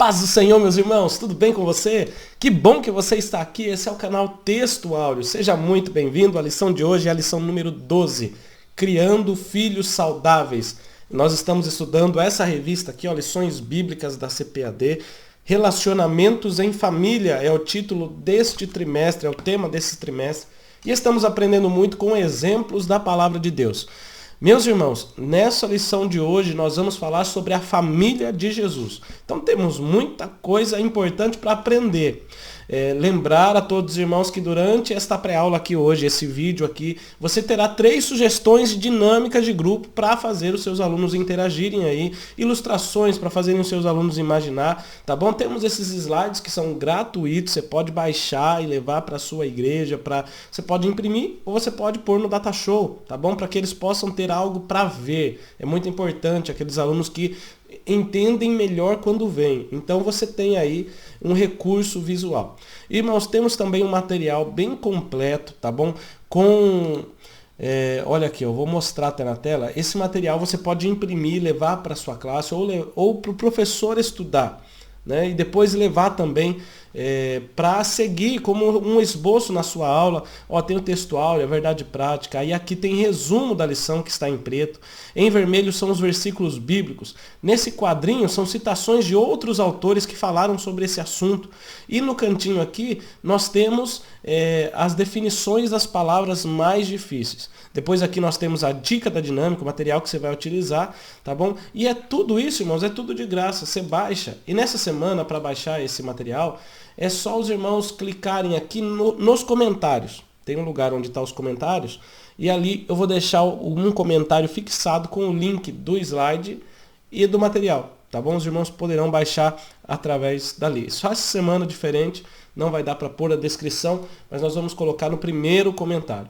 Paz do Senhor, meus irmãos, tudo bem com você? Que bom que você está aqui, esse é o canal Texto Áureo. Seja muito bem-vindo, a lição de hoje é a lição número 12, Criando Filhos Saudáveis. Nós estamos estudando essa revista aqui, ó, Lições Bíblicas da CPAD, Relacionamentos em Família, é o título deste trimestre, é o tema desse trimestre, e estamos aprendendo muito com exemplos da Palavra de Deus. Meus irmãos, nessa lição de hoje nós vamos falar sobre a família de Jesus. Então temos muita coisa importante para aprender. Lembrar a todos os irmãos que durante esta pré-aula aqui hoje, esse vídeo aqui, você terá 3 sugestões de dinâmicas de grupo para fazer os seus alunos interagirem aí, ilustrações para fazerem os seus alunos imaginar, tá bom? Temos esses slides que são gratuitos, você pode baixar e levar para a sua igreja, você pode imprimir ou você pode pôr no Data Show, tá bom? Para que eles possam ter algo para ver. É muito importante aqueles alunos que entendem melhor quando vêm. Então você tem aí um recurso visual. Irmãos, temos também um material bem completo, tá bom? Olha aqui, eu vou mostrar até na tela. Esse material você pode imprimir, levar para sua classe ou para o professor estudar, né? E depois levar também para seguir como um esboço na sua aula. Ó, tem o texto áureo, a verdade prática, aí aqui tem resumo da lição que está em preto, em vermelho são os versículos bíblicos, nesse quadrinho são citações de outros autores que falaram sobre esse assunto, e no cantinho aqui nós temos as definições das palavras mais difíceis. Depois aqui nós temos a dica da dinâmica, o material que você vai utilizar, tá bom? E é tudo isso, irmãos, é tudo de graça, você baixa, e nessa semana para baixar esse material, é só os irmãos clicarem aqui nos comentários. Tem um lugar onde estão os comentários. E ali eu vou deixar um comentário fixado com o link do slide e do material. Tá bom? Os irmãos poderão baixar através dali. Só essa semana diferente. Não vai dar para pôr a descrição. Mas nós vamos colocar no primeiro comentário.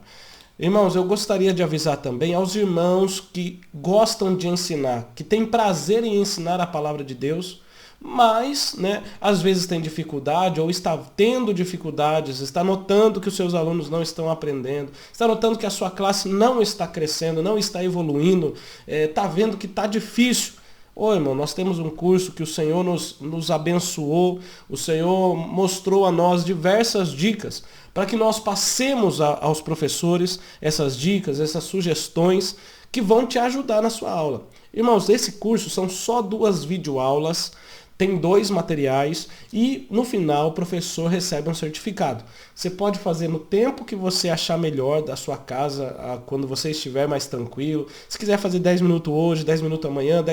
Irmãos, eu gostaria de avisar também aos irmãos que gostam de ensinar. Que têm prazer em ensinar a palavra de Deus. Mas, né, às vezes tem dificuldade ou está tendo dificuldades, está notando que os seus alunos não estão aprendendo, está notando que a sua classe não está crescendo, não está evoluindo, está vendo que está difícil. Ô, irmão, nós temos um curso que o Senhor nos abençoou, o Senhor mostrou a nós diversas dicas para que nós passemos aos professores essas dicas, essas sugestões que vão te ajudar na sua aula. Irmãos, esse curso são só 2 videoaulas, tem 2 materiais e no final o professor recebe um certificado. Você pode fazer no tempo que você achar melhor da sua casa, quando você estiver mais tranquilo. Se quiser fazer 10 minutos hoje, 10 minutos amanhã,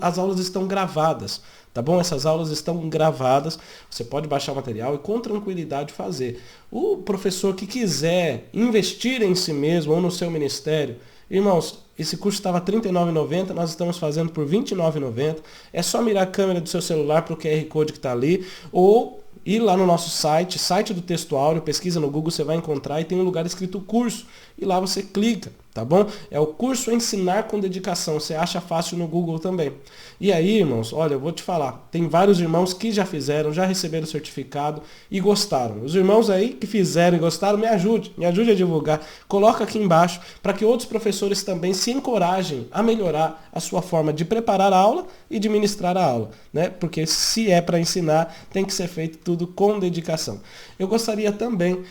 as aulas estão gravadas, tá bom? Essas aulas estão gravadas, você pode baixar o material e com tranquilidade fazer. O professor que quiser investir em si mesmo ou no seu ministério, irmãos, esse curso estava R$ 39,90, nós estamos fazendo por R$ 29,90. É só mirar a câmera do seu celular para o QR Code que está ali, ou ir lá no nosso site do Texto Áureo, pesquisa no Google, você vai encontrar e tem um lugar escrito curso. E lá você clica, tá bom? É o curso Ensinar com Dedicação, você acha fácil no Google também. E aí, irmãos, olha, eu vou te falar, tem vários irmãos que já fizeram, já receberam o certificado e gostaram. Os irmãos aí que fizeram e gostaram, me ajude a divulgar. Coloca aqui embaixo para que outros professores também se encorajem a melhorar a sua forma de preparar a aula e de ministrar a aula, né? Porque se é para ensinar, tem que ser feito tudo com dedicação. Eu gostaria também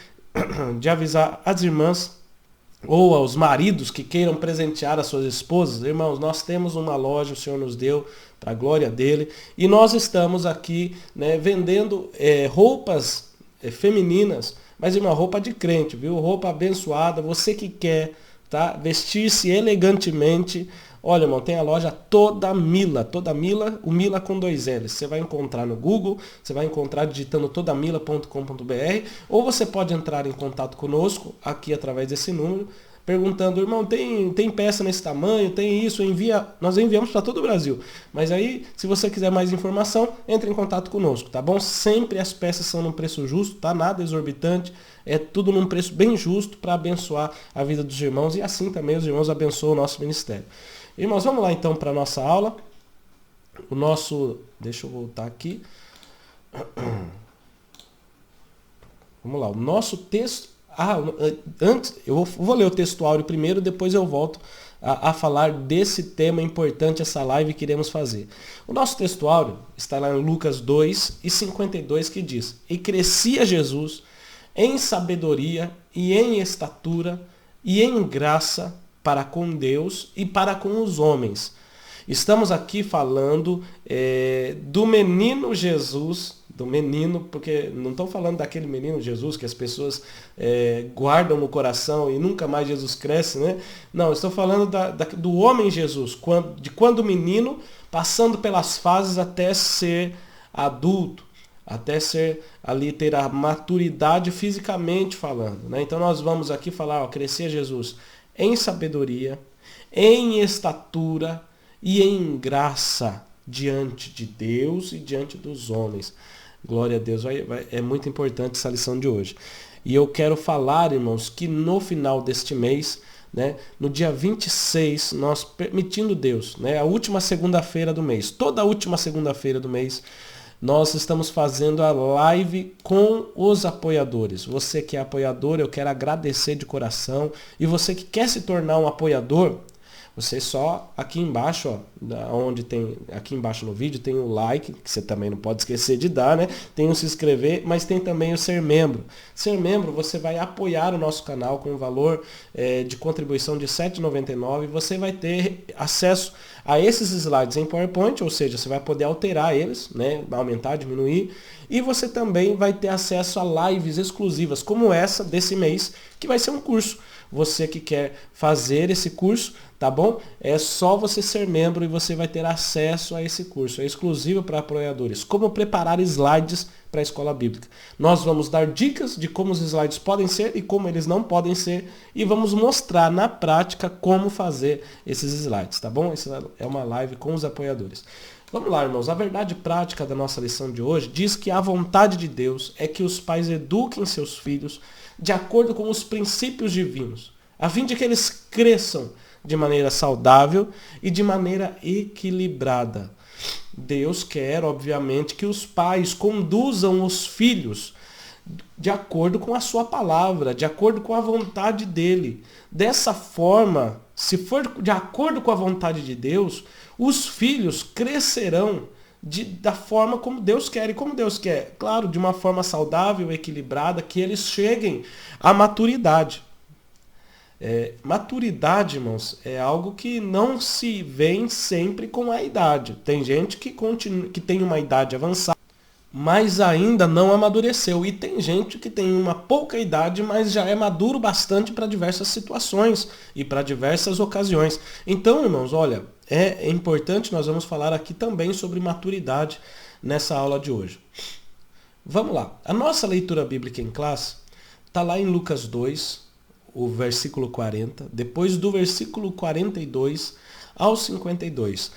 de avisar as irmãs ou aos maridos que queiram presentear as suas esposas. Irmãos, nós temos uma loja, o Senhor nos deu, para a glória dele, e nós estamos aqui, né, vendendo roupas femininas, mas uma roupa de crente, viu? Roupa abençoada, você que quer, tá, vestir-se elegantemente. Olha, irmão, tem a loja Toda Mila, o Mila com 2 L's. Você vai encontrar no Google, você vai encontrar digitando todamila.com.br, ou você pode entrar em contato conosco aqui através desse número, perguntando, irmão, tem peça nesse tamanho, tem isso, nós enviamos para todo o Brasil. Mas aí, se você quiser mais informação, entre em contato conosco, tá bom? Sempre as peças são num preço justo, tá? Nada exorbitante, é tudo num preço bem justo para abençoar a vida dos irmãos e assim também os irmãos abençoam o nosso ministério. Irmãos, vamos lá então para a nossa aula. Deixa eu voltar aqui. Vamos lá, o nosso texto, Antes, eu vou ler o textuário primeiro, depois eu volto a falar desse tema importante, essa live que iremos fazer. O nosso textuário está lá em Lucas 2:52, que diz: E crescia Jesus em sabedoria e em estatura e em graça para com Deus e para com os homens. Estamos aqui falando do menino Jesus, do menino, porque não estou falando daquele menino Jesus que as pessoas guardam no coração e nunca mais Jesus cresce, né? Não, estou falando do homem Jesus, de quando menino, passando pelas fases até ser adulto, até ser ali, ter a maturidade fisicamente falando, né? Então nós vamos aqui falar, crescer Jesus em sabedoria, em estatura e em graça diante de Deus e diante dos homens. Glória a Deus, é muito importante essa lição de hoje. E eu quero falar, irmãos, que no final deste mês, né, no dia 26, nós, permitindo Deus, né, a última segunda-feira do mês, toda a última segunda-feira do mês, nós estamos fazendo a live com os apoiadores. Você que é apoiador, eu quero agradecer de coração. E você que quer se tornar um apoiador, você só aqui embaixo, ó, onde tem, aqui embaixo no vídeo tem o like, que você também não pode esquecer de dar, né? Tem o se inscrever, mas tem também o ser membro. Ser membro, você vai apoiar o nosso canal com um valor de contribuição de R$ 7,99. Você vai ter acesso a esses slides em PowerPoint, ou seja, você vai poder alterar eles, né? Aumentar, diminuir. E você também vai ter acesso a lives exclusivas, como essa desse mês, que vai ser um curso. Você que quer fazer esse curso, tá bom? É só você ser membro e você vai ter acesso a esse curso. É exclusivo para apoiadores. Como preparar slides para a escola bíblica. Nós vamos dar dicas de como os slides podem ser e como eles não podem ser. E vamos mostrar na prática como fazer esses slides, tá bom? Essa é uma live com os apoiadores. Vamos lá, irmãos. A verdade prática da nossa lição de hoje diz que a vontade de Deus é que os pais eduquem seus filhos de acordo com os princípios divinos, a fim de que eles cresçam de maneira saudável e de maneira equilibrada. Deus quer, obviamente, que os pais conduzam os filhos de acordo com a sua palavra, de acordo com a vontade dele. Dessa forma, se for de acordo com a vontade de Deus, os filhos crescerão da forma como Deus quer. E como Deus quer? Claro, de uma forma saudável, equilibrada, que eles cheguem à maturidade. Maturidade, irmãos, é algo que não se vem sempre com a idade. Tem gente que tem uma idade avançada, mas ainda não amadureceu. E tem gente que tem uma pouca idade, mas já é maduro bastante para diversas situações e para diversas ocasiões. Então, irmãos, olha, é importante, nós vamos falar aqui também sobre maturidade nessa aula de hoje. Vamos lá. A nossa leitura bíblica em classe está lá em Lucas 2, o versículo 40, depois do versículo 42 ao 52.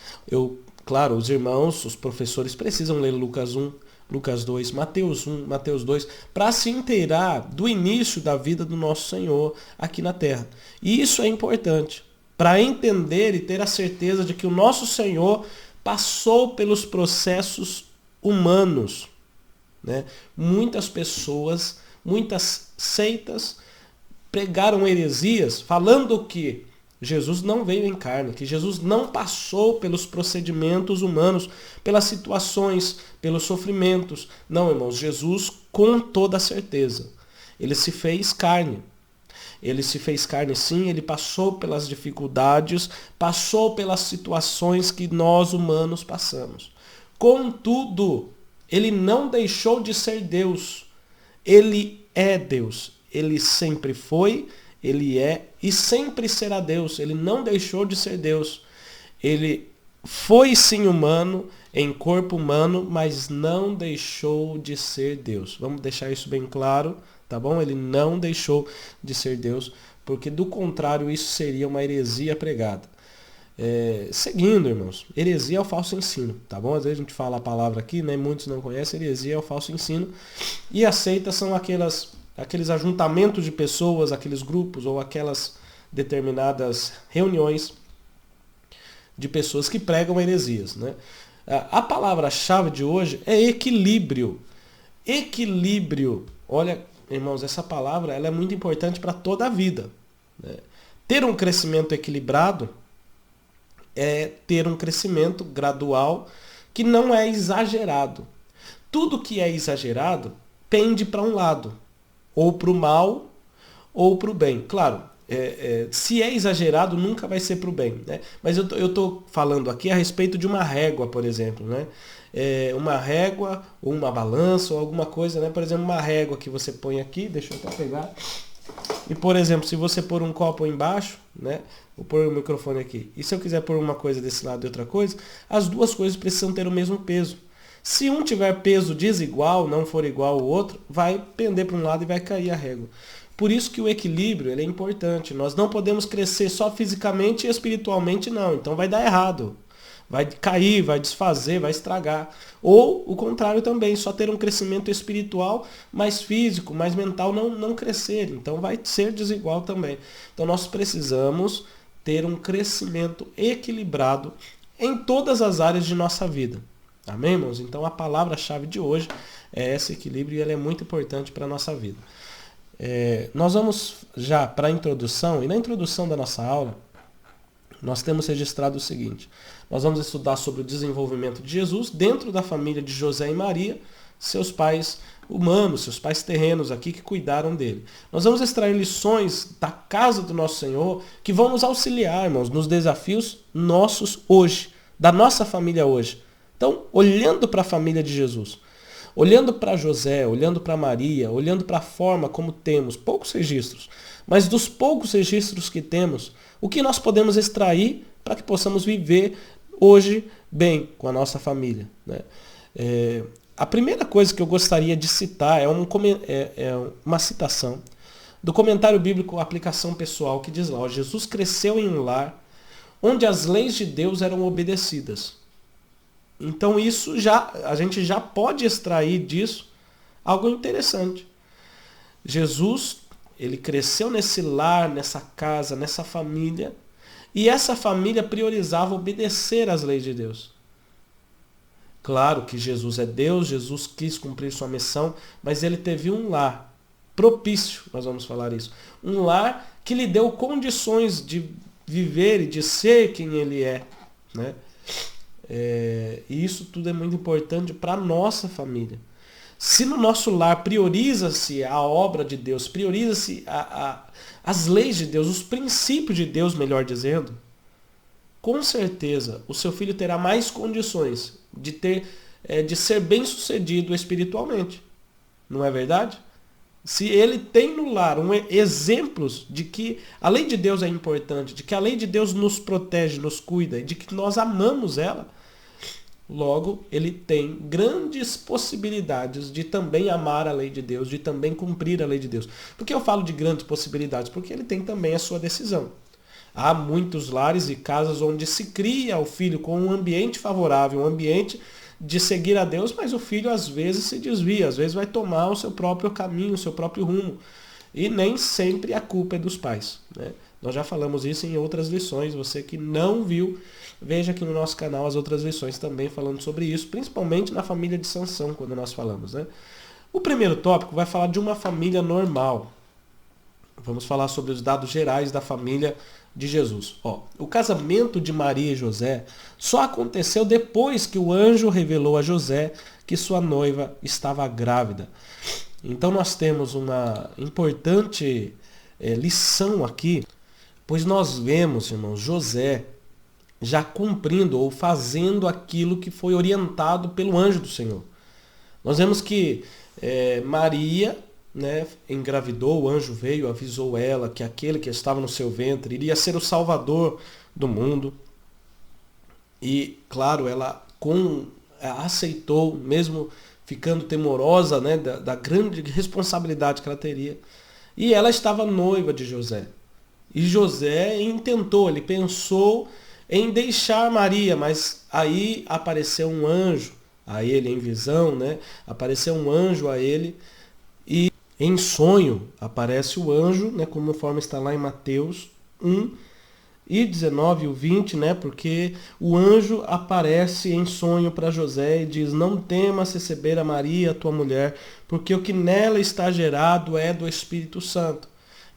Claro, os irmãos, os professores precisam ler Lucas 1, Lucas 2, Mateus 1, Mateus 2, para se inteirar do início da vida do nosso Senhor aqui na terra. E isso é importante, para entender e ter a certeza de que o nosso Senhor passou pelos processos humanos, né? Muitas pessoas, muitas seitas pregaram heresias falando que Jesus não veio em carne, que Jesus não passou pelos procedimentos humanos, pelas situações, pelos sofrimentos. Não, irmãos, Jesus, com toda certeza, ele se fez carne. Ele se fez carne sim, ele passou pelas dificuldades, passou pelas situações que nós humanos passamos. Contudo, ele não deixou de ser Deus. Ele é Deus. Ele sempre foi, ele é e sempre será Deus. Ele não deixou de ser Deus. Ele foi sim humano, em corpo humano, mas não deixou de ser Deus. Vamos deixar isso bem claro, tá bom? Ele não deixou de ser Deus, porque do contrário isso seria uma heresia pregada. Seguindo, irmãos, heresia é o falso ensino, tá bom? Às vezes a gente fala a palavra aqui, né? Muitos não conhecem, heresia é o falso ensino. E as seitas são aqueles ajuntamentos de pessoas, aqueles grupos ou aquelas determinadas reuniões de pessoas que pregam heresias, né? A palavra-chave de hoje é equilíbrio. Equilíbrio. Olha irmãos, essa palavra ela é muito importante para toda a vida, né? Ter um crescimento equilibrado é ter um crescimento gradual que não é exagerado. Tudo que é exagerado pende para um lado, ou para o mal ou para o bem. Claro, se é exagerado, nunca vai ser para o bem, né? Mas eu estou falando aqui a respeito de uma régua, por exemplo, né? Uma régua ou uma balança ou alguma coisa, né? Por exemplo, uma régua que você põe aqui, deixa eu até pegar. E, por exemplo, se você pôr um copo embaixo, né? Vou pôr o microfone aqui. E se eu quiser pôr uma coisa desse lado e outra coisa, as duas coisas precisam ter o mesmo peso. Se um tiver peso desigual, não for igual ao outro, vai pender para um lado e vai cair a régua. Por isso que o equilíbrio ele é importante. Nós não podemos crescer só fisicamente e espiritualmente, não. Então vai dar errado. Vai cair, vai desfazer, vai estragar. Ou o contrário também, só ter um crescimento espiritual, mais físico, mais mental, não crescer. Então vai ser desigual também. Então nós precisamos ter um crescimento equilibrado em todas as áreas de nossa vida. Amém, irmãos? Então a palavra-chave de hoje é esse equilíbrio e ele é muito importante para a nossa vida. Nós vamos já para a introdução, e na introdução da nossa aula, nós temos registrado o seguinte: nós vamos estudar sobre o desenvolvimento de Jesus dentro da família de José e Maria, seus pais humanos, seus pais terrenos aqui que cuidaram dele. Nós vamos extrair lições da casa do nosso Senhor que vão nos auxiliar, irmãos, nos desafios nossos hoje, da nossa família hoje. Então, olhando para a família de Jesus, olhando para José, olhando para Maria, olhando para a forma como temos poucos registros, mas dos poucos registros que temos, o que nós podemos extrair para que possamos viver hoje bem com a nossa família, né? A primeira coisa que eu gostaria de citar é uma citação do comentário bíblico Aplicação Pessoal, que diz lá: ó, Jesus cresceu em um lar onde as leis de Deus eram obedecidas. Então a gente já pode extrair disso algo interessante. Jesus, ele cresceu nesse lar, nessa casa, nessa família, e essa família priorizava obedecer às leis de Deus. Claro que Jesus é Deus, Jesus quis cumprir sua missão, mas ele teve um lar propício, nós vamos falar isso. Um lar que lhe deu condições de viver e de ser quem ele é, né? E isso tudo é muito importante para a nossa família. Se no nosso lar prioriza-se a obra de Deus, prioriza-se as leis de Deus, os princípios de Deus, melhor dizendo, com certeza o seu filho terá mais condições de ser bem-sucedido espiritualmente. Não é verdade? Se ele tem no lar exemplos de que a lei de Deus é importante, de que a lei de Deus nos protege, nos cuida, de que nós amamos ela, logo ele tem grandes possibilidades de também amar a lei de Deus, de também cumprir a lei de Deus. Por que eu falo de grandes possibilidades? Porque ele tem também a sua decisão. Há muitos lares e casas onde se cria o filho com um ambiente favorável, um ambiente de seguir a Deus, mas o filho às vezes se desvia, às vezes vai tomar o seu próprio caminho, o seu próprio rumo. E nem sempre a culpa é dos pais, né? Nós já falamos isso em outras lições. Você que não viu, veja aqui no nosso canal as outras lições também falando sobre isso, principalmente na família de Sansão, quando nós falamos, né? O primeiro tópico vai falar de uma família normal. Vamos falar sobre os dados gerais da família de Jesus. O casamento de Maria e José só aconteceu depois que o anjo revelou a José que sua noiva estava grávida. Então nós temos uma importante lição aqui, pois nós vemos, irmãos, José já cumprindo ou fazendo aquilo que foi orientado pelo anjo do Senhor. Nós vemos que Maria, né, engravidou, o anjo veio, avisou ela que aquele que estava no seu ventre iria ser o Salvador do mundo. E, claro, ela aceitou, mesmo ficando temorosa, né, da grande responsabilidade que ela teria. E ela estava noiva de José. E José ele pensou em deixar Maria, mas aí apareceu um anjo a ele em visão, né? Apareceu um anjo a ele e em sonho aparece o anjo, né, conforme está lá em Mateus 1, e 19 e o 20, né? Porque o anjo aparece em sonho para José e diz: não temas receber a Maria, tua mulher, porque o que nela está gerado é do Espírito Santo.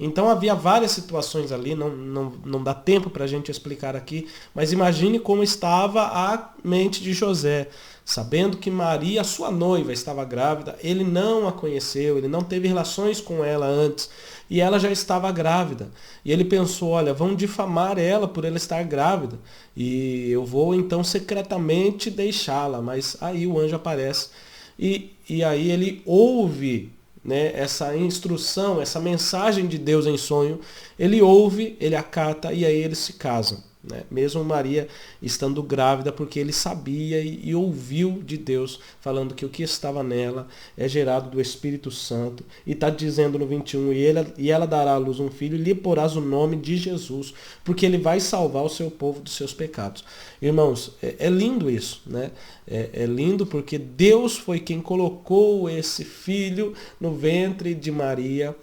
Então havia várias situações ali, não dá tempo para a gente explicar aqui, mas imagine como estava a mente de José, sabendo que Maria, sua noiva, estava grávida, ele não a conheceu, ele não teve relações com ela antes, e ela já estava grávida. E ele pensou, olha, vão difamar ela por ela estar grávida, e eu vou então secretamente deixá-la, mas aí o anjo aparece, e aí ele ouve, né, essa instrução, essa mensagem de Deus em sonho, ele ouve, ele acata e aí eles se casam. Né? Mesmo Maria estando grávida, porque ele sabia e ouviu de Deus falando que o que estava nela é gerado do Espírito Santo. E está dizendo no 21, e ela dará à luz um filho e lhe porás o nome de Jesus, porque ele vai salvar o seu povo dos seus pecados. Irmãos, é lindo isso, né? É lindo porque Deus foi quem colocou esse filho no ventre de Maria,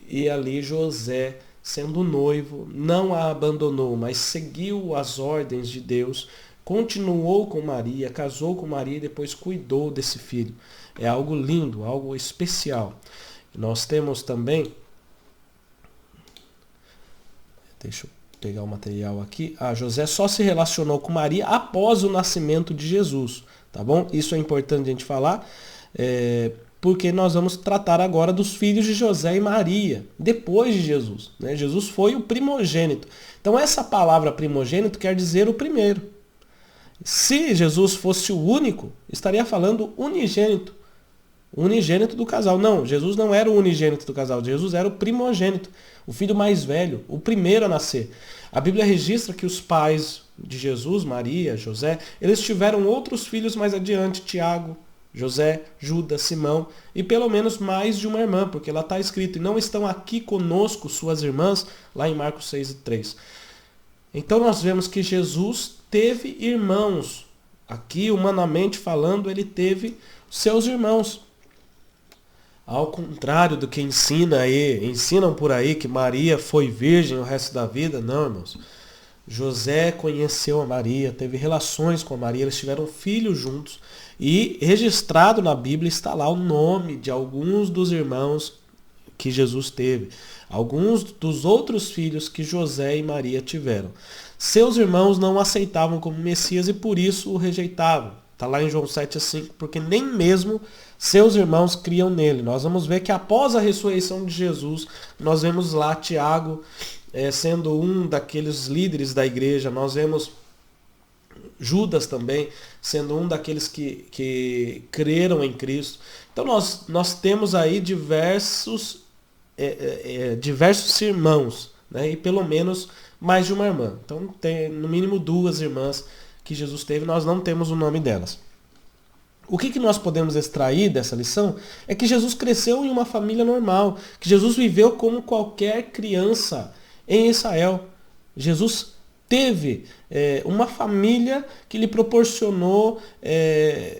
e ali José, sendo noivo, não a abandonou, mas seguiu as ordens de Deus, continuou com Maria, casou com Maria e depois cuidou desse filho. É algo lindo, algo especial. Nós temos também, deixa eu pegar o material aqui, José só se relacionou com Maria após o nascimento de Jesus, tá bom? Isso é importante a gente falar, porque nós vamos tratar agora dos filhos de José e Maria, depois de Jesus. Né? Jesus foi o primogênito. Então essa palavra primogênito quer dizer o primeiro. Se Jesus fosse o único, estaria falando unigênito. Unigênito do casal. Não, Jesus não era o unigênito do casal. Jesus era o primogênito, o filho mais velho, o primeiro a nascer. A Bíblia registra que os pais de Jesus, Maria, José, eles tiveram outros filhos mais adiante, Tiago, José, Judas, Simão e pelo menos mais de uma irmã, porque lá está escrito, e não estão aqui conosco suas irmãs, lá em Marcos 6:3. Então nós vemos que Jesus teve irmãos. Aqui, humanamente falando, ele teve seus irmãos. Ao contrário do que ensinam por aí que Maria foi virgem o resto da vida, não, irmãos. José conheceu a Maria, teve relações com a Maria, eles tiveram filhos juntos. E registrado na Bíblia está lá o nome de alguns dos irmãos que Jesus teve. Alguns dos outros filhos que José e Maria tiveram. Seus irmãos não o aceitavam como Messias e por isso o rejeitavam. Está lá em João 7:5, porque nem mesmo seus irmãos criam nele. Nós vamos ver que após a ressurreição de Jesus, nós vemos lá Tiago sendo um daqueles líderes da igreja. Nós vemos Judas também sendo um daqueles que creram em Cristo. Então nós temos aí diversos irmãos, né? E pelo menos mais de uma irmã. Então tem no mínimo 2 irmãs que Jesus teve, nós não temos o nome delas. O que nós podemos extrair dessa lição é que Jesus cresceu em uma família normal, que Jesus viveu como qualquer criança em Israel. Jesus teve uma família que lhe proporcionou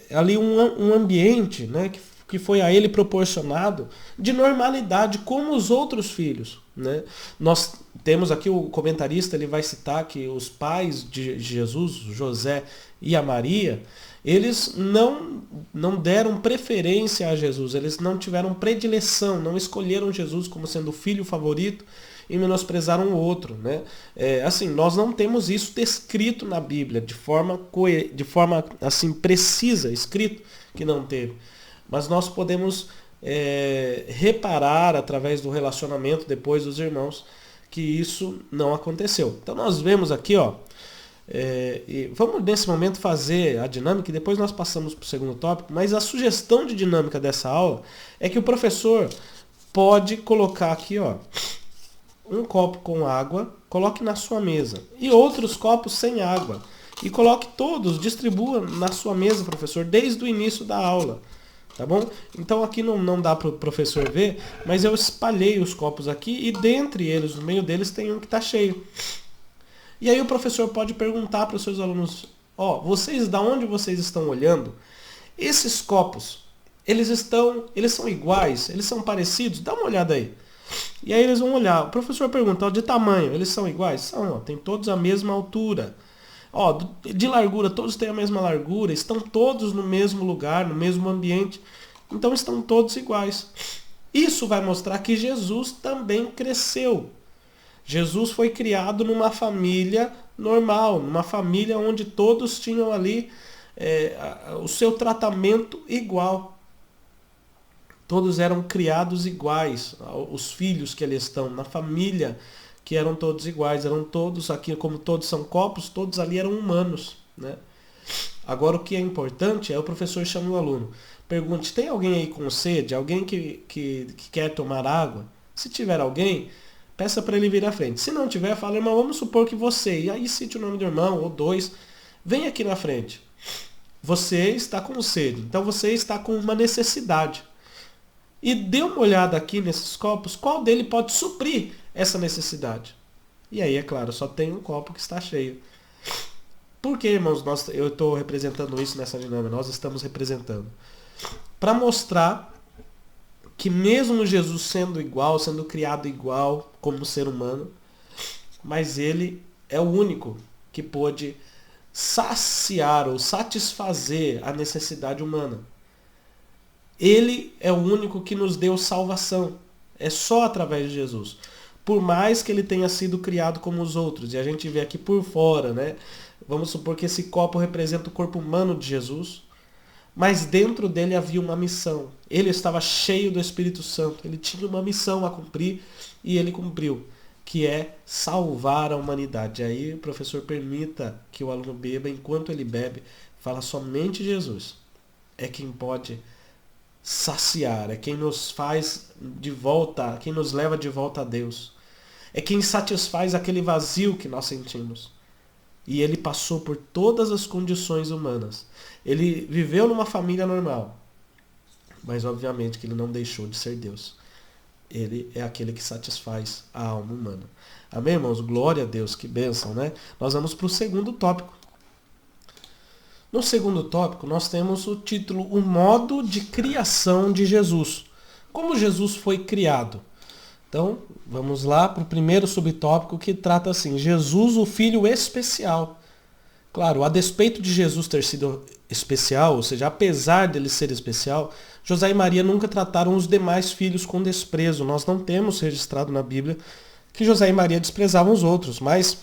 ali um ambiente, né, que foi a ele proporcionado de normalidade, como os outros filhos. Né? Nós temos aqui, o comentarista ele vai citar que os pais de Jesus, José e a Maria, eles não deram preferência a Jesus, eles não tiveram predileção, não escolheram Jesus como sendo o filho favorito e menosprezaram o outro. Né? Assim, nós não temos isso descrito na Bíblia, de forma assim, precisa, escrito que não teve. Mas nós podemos reparar através do relacionamento depois dos irmãos que isso não aconteceu. Então nós vemos aqui, e vamos nesse momento fazer a dinâmica e depois nós passamos para o segundo tópico, mas a sugestão de dinâmica dessa aula é que o professor pode colocar aqui um copo com água, coloque na sua mesa, e outros copos sem água, e coloque todos, distribua na sua mesa, professor, desde o início da aula. Tá bom? Então aqui não dá para o professor ver, mas eu espalhei os copos aqui e dentre eles, no meio deles, tem um que está cheio. E aí o professor pode perguntar para os seus alunos, vocês, da onde vocês estão olhando? Esses copos, eles são iguais? Eles são parecidos? Dá uma olhada aí. E aí eles vão olhar, o professor pergunta, ó, de tamanho, eles são iguais? São, ó, tem todos a mesma altura. Ó, de largura, todos têm a mesma largura, estão todos no mesmo lugar, no mesmo ambiente. Então estão todos iguais. Isso vai mostrar que Jesus também cresceu. Jesus foi criado numa família normal, numa família onde todos tinham ali o seu tratamento igual. Todos eram criados iguais, os filhos que ali estão, na família que eram todos iguais, eram todos aqui, como todos são corpos, todos ali eram humanos, né? Agora o que é importante é o professor chama o aluno, pergunte, tem alguém aí com sede? Alguém que quer tomar água? Se tiver alguém, peça para ele vir à frente. Se não tiver, fala, irmão, vamos supor que você, e aí cite o nome do irmão, ou dois, vem aqui na frente. Você está com sede, então você está com uma necessidade. E dê uma olhada aqui nesses copos, qual dele pode suprir essa necessidade. E aí, é claro, só tem um copo que está cheio. Por que, irmãos, eu estou representando isso nessa dinâmica? Nós estamos representando. Para mostrar que mesmo Jesus sendo igual, sendo criado igual como ser humano, mas ele é o único que pôde saciar ou satisfazer a necessidade humana. Ele é o único que nos deu salvação. É só através de Jesus. Por mais que ele tenha sido criado como os outros, e a gente vê aqui por fora, né? Vamos supor que esse copo representa o corpo humano de Jesus, mas dentro dele havia uma missão. Ele estava cheio do Espírito Santo, ele tinha uma missão a cumprir e ele cumpriu, que é salvar a humanidade. Aí o professor permita que o aluno beba, enquanto ele bebe, fala somente Jesus é quem pode saciar, é quem nos faz de volta, quem nos leva de volta a Deus. É quem satisfaz aquele vazio que nós sentimos. E ele passou por todas as condições humanas. Ele viveu numa família normal. Mas obviamente que ele não deixou de ser Deus. Ele é aquele que satisfaz a alma humana. Amém, irmãos? Glória a Deus, que bênção, né? Nós vamos para o segundo tópico. No segundo tópico, nós temos o título O Modo de Criação de Jesus. Como Jesus foi criado? Então, vamos lá para o primeiro subtópico que trata assim, Jesus, o Filho especial. Claro, a despeito de Jesus ter sido especial, ou seja, apesar dele ser especial, José e Maria nunca trataram os demais filhos com desprezo. Nós não temos registrado na Bíblia que José e Maria desprezavam os outros, mas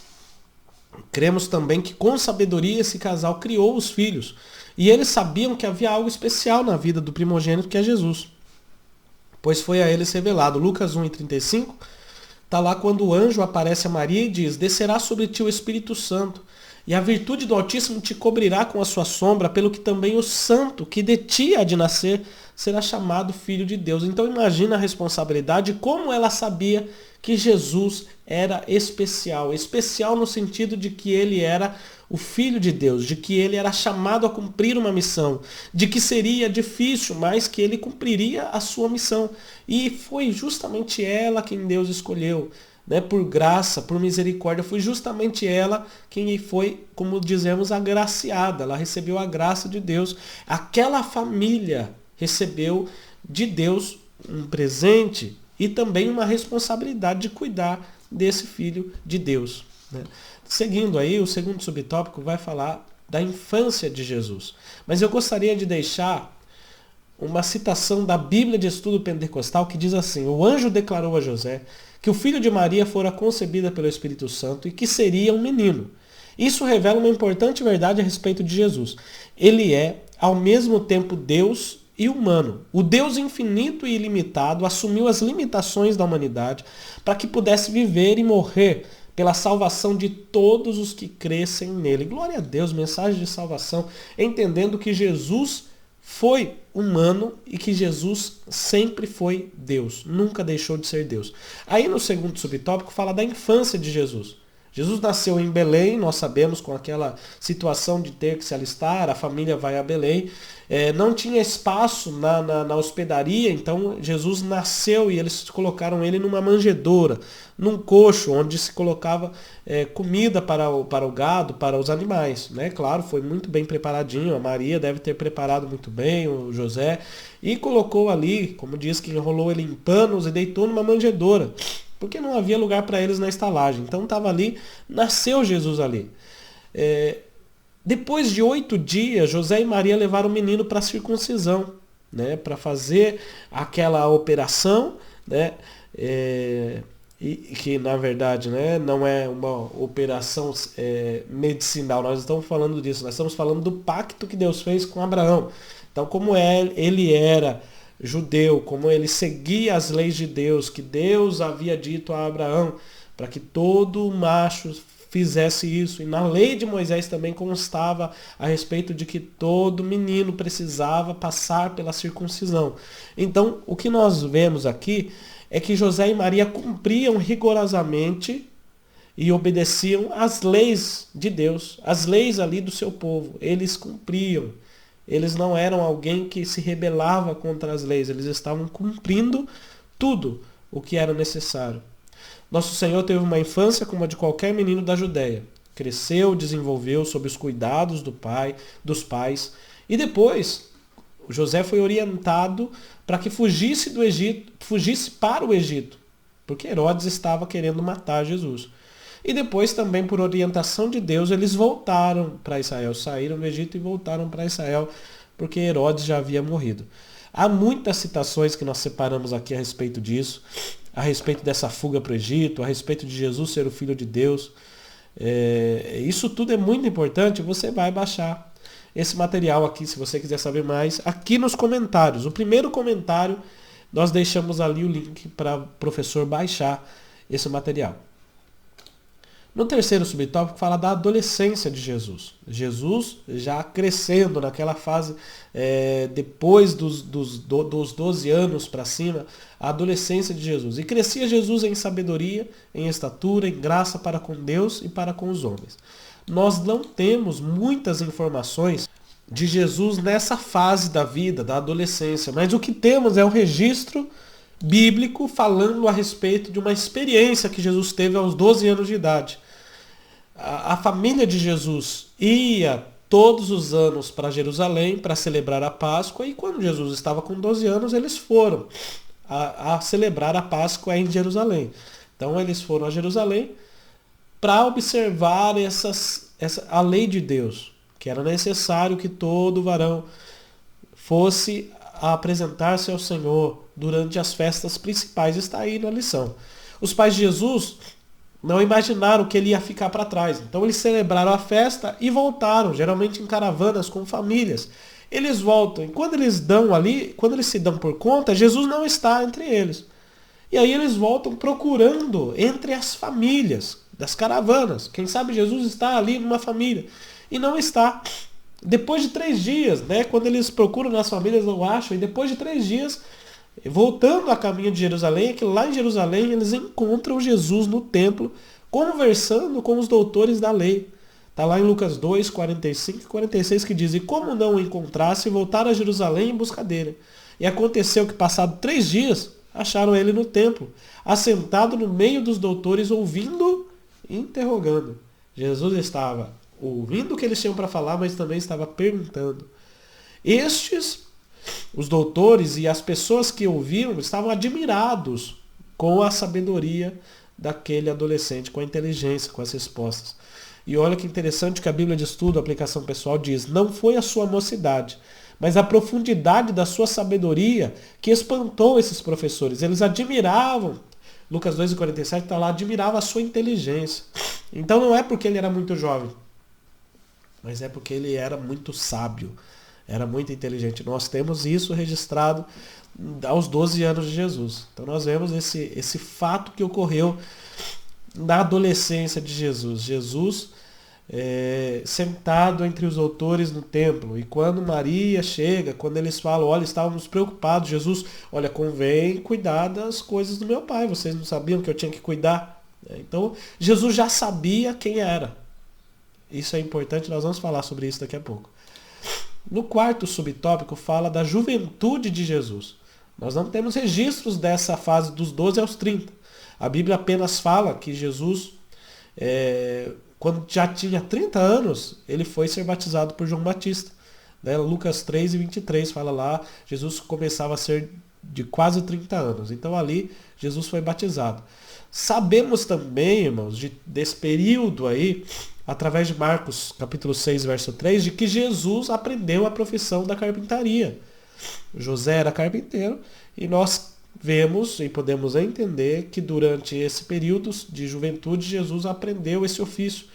cremos também que com sabedoria esse casal criou os filhos. E eles sabiam que havia algo especial na vida do primogênito, que é Jesus. Pois foi a eles revelado. Lucas 1:35, está lá quando o anjo aparece a Maria e diz, descerá sobre ti o Espírito Santo, e a virtude do Altíssimo te cobrirá com a sua sombra, pelo que também o santo que de ti há de nascer será chamado Filho de Deus. Então imagina a responsabilidade, como ela sabia que Jesus era especial. Especial no sentido de que ele era o Filho de Deus, de que ele era chamado a cumprir uma missão, de que seria difícil, mas que ele cumpriria a sua missão. E foi justamente ela quem Deus escolheu, né? Por graça, por misericórdia, foi justamente ela quem foi, como dizemos, agraciada. Ela recebeu a graça de Deus. Aquela família recebeu de Deus um presente e também uma responsabilidade de cuidar desse Filho de Deus, né? Seguindo aí, o segundo subtópico vai falar da infância de Jesus. Mas eu gostaria de deixar uma citação da Bíblia de Estudo Pentecostal que diz assim, o anjo declarou a José que o filho de Maria fora concebida pelo Espírito Santo e que seria um menino. Isso revela uma importante verdade a respeito de Jesus. Ele é, ao mesmo tempo, Deus e humano. O Deus infinito e ilimitado assumiu as limitações da humanidade para que pudesse viver e morrer pela salvação de todos os que crescem nele. Glória a Deus, mensagem de salvação, entendendo que Jesus foi humano e que Jesus sempre foi Deus, nunca deixou de ser Deus. Aí no segundo subtópico fala da infância de Jesus. Jesus nasceu em Belém, nós sabemos, com aquela situação de ter que se alistar, a família vai a Belém. Não tinha espaço na hospedaria, então Jesus nasceu e eles colocaram ele numa manjedoura, num coxo, onde se colocava comida para o gado, para os animais. Né? Claro, foi muito bem preparadinho, a Maria deve ter preparado muito bem, o José, e colocou ali, como diz, que enrolou ele em panos e deitou numa manjedoura, porque não havia lugar para eles na estalagem. Então estava ali, nasceu Jesus ali. Depois de 8 dias, José e Maria levaram o menino para a circuncisão, né, para fazer aquela operação, né, e que na verdade, né, não é uma operação medicinal, nós estamos falando disso, nós estamos falando do pacto que Deus fez com Abraão. Então, como ele era judeu, como ele seguia as leis de Deus, que Deus havia dito a Abraão, para que todo macho fizesse isso. E na lei de Moisés também constava a respeito de que todo menino precisava passar pela circuncisão. Então, o que nós vemos aqui é que José e Maria cumpriam rigorosamente e obedeciam às leis de Deus, as leis ali do seu povo. Eles cumpriam. Eles não eram alguém que se rebelava contra as leis, eles estavam cumprindo tudo o que era necessário. Nosso Senhor teve uma infância como a de qualquer menino da Judéia. Cresceu, desenvolveu sob os cuidados dos pais. E depois, José foi orientado para que fugisse do Egito, fugisse para o Egito, porque Herodes estava querendo matar Jesus. E depois também, por orientação de Deus, eles voltaram para Israel. Saíram do Egito e voltaram para Israel, porque Herodes já havia morrido. Há muitas citações que nós separamos aqui a respeito disso, a respeito dessa fuga para o Egito, a respeito de Jesus ser o Filho de Deus. Isso tudo é muito importante, você vai baixar esse material aqui, se você quiser saber mais, aqui nos comentários. O primeiro comentário, nós deixamos ali o link para o professor baixar esse material. No terceiro subtópico fala da adolescência de Jesus. Jesus já crescendo naquela fase, depois dos 12 anos para cima, a adolescência de Jesus. E crescia Jesus em sabedoria, em estatura, em graça para com Deus e para com os homens. Nós não temos muitas informações de Jesus nessa fase da vida, da adolescência, mas o que temos é um registro bíblico falando a respeito de uma experiência que Jesus teve aos 12 anos de idade. A família de Jesus ia todos os anos para Jerusalém para celebrar a Páscoa, e quando Jesus estava com 12 anos, eles foram a celebrar a Páscoa em Jerusalém. Então eles foram a Jerusalém para observar a lei de Deus, que era necessário que todo varão fosse a apresentar-se ao Senhor durante as festas principais. Está aí na lição. Os pais de Jesus não imaginaram que ele ia ficar para trás. Então eles celebraram a festa e voltaram, geralmente em caravanas com famílias. Eles voltam, e quando eles se dão por conta, Jesus não está entre eles. E aí eles voltam procurando entre as famílias das caravanas. Quem sabe Jesus está ali numa família. E não está. Depois de 3 dias, né, quando eles procuram nas famílias, não acham. E depois de 3 dias, voltando a caminho de Jerusalém, é que lá em Jerusalém eles encontram Jesus no templo, conversando com os doutores da lei. Está lá em Lucas 2, 45 e 46 que diz: e como não o encontrasse, voltaram a Jerusalém em busca dele. E aconteceu que, passado 3 dias, acharam ele no templo, assentado no meio dos doutores, ouvindo e interrogando. Jesus estava ouvindo o que eles tinham para falar, mas também estava perguntando. Os doutores e as pessoas que ouviram, estavam admirados com a sabedoria daquele adolescente, com a inteligência, com as respostas. E olha que interessante que a Bíblia de Estudo, aplicação pessoal, diz: não foi a sua mocidade, mas a profundidade da sua sabedoria que espantou esses professores. Eles admiravam, Lucas 2,47 está lá, admirava a sua inteligência. Então não é porque ele era muito jovem, mas é porque ele era muito sábio, era muito inteligente. Nós temos isso registrado aos 12 anos de Jesus. Então nós vemos esse fato que ocorreu na adolescência de Jesus. Jesus sentado entre os doutores no templo. E quando Maria chega, quando eles falam: olha, estávamos preocupados, Jesus, olha, convém cuidar das coisas do meu pai. Vocês não sabiam que eu tinha que cuidar? Então, Jesus já sabia quem era. Isso é importante, nós vamos falar sobre isso daqui a pouco. No quarto subtópico fala da juventude de Jesus. Nós não temos registros dessa fase dos 12 aos 30. A Bíblia apenas fala que Jesus, quando já tinha 30 anos, ele foi ser batizado por João Batista. Lucas 3:23 fala lá, Jesus começava a ser de quase 30 anos. Então ali, Jesus foi batizado. Sabemos também, irmãos, desse período aí, através de Marcos capítulo 6, verso 3, de que Jesus aprendeu a profissão da carpintaria. José era carpinteiro e nós vemos e podemos entender que durante esse período de juventude Jesus aprendeu esse ofício.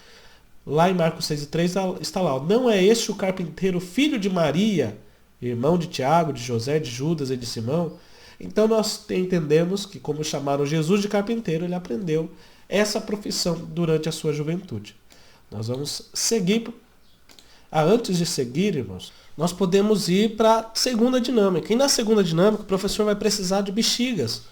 Lá em Marcos 6:3 está lá, não é este o carpinteiro filho de Maria, irmão de Tiago, de José, de Judas e de Simão? Então nós entendemos que, como chamaram Jesus de carpinteiro, ele aprendeu essa profissão durante a sua juventude. Nós vamos seguir. Antes de seguir, irmãos, nós podemos ir para a segunda dinâmica. E na segunda dinâmica, o professor vai precisar de bexigas.